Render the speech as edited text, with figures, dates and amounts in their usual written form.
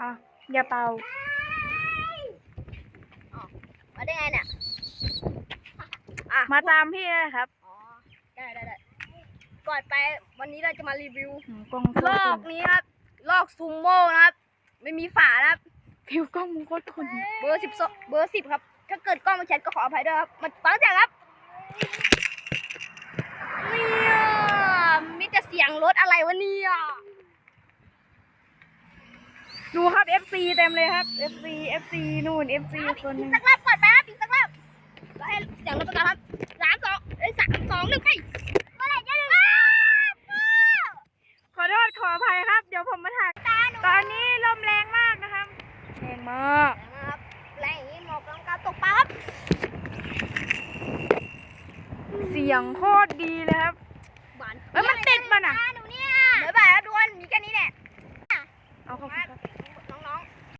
อ่ะอย่าเป่ามาได้ไงเนี่ยมาตามพี่นะครับอ๋อได้ก่อนไปวันนี้เราจะมารีวิว กล้อง ลอกนี้ครับลอกซูโม่นะครับไม่มีฝานะครับ ผิวกล้องมึงโคตรคุณเบอร์10ครับถ้าเกิดกล้องมันแชทก็ขออภัยด้วยครับมันตั้งใจครับเนี่ยมีแต่เสียงรถอะไรวะเนี่ย ดูครับ FC เต็มเลยครับ FC นู่น FC คนนึง สักรอบก่อนแป๊บอีกสักรอบเราให้เสียงรถประกาศครับ3-2-1 เมื่อไหร่จะถึง ขอโทษขออภัยครับ เดี๋ยวผมมาถ่ายตอนนี้ลมแรงมากนะครับแรงมาก นะครับแรงอย่างนี้เหมาะกับการตกปลาครับ เสียงโคตรดีเลยครับ หวาน มันติดมันอ่ะ หนูเนี่ยเดี๋ยวแบบดวนมีแค่นี้แหละ เอาเข้าไปครับ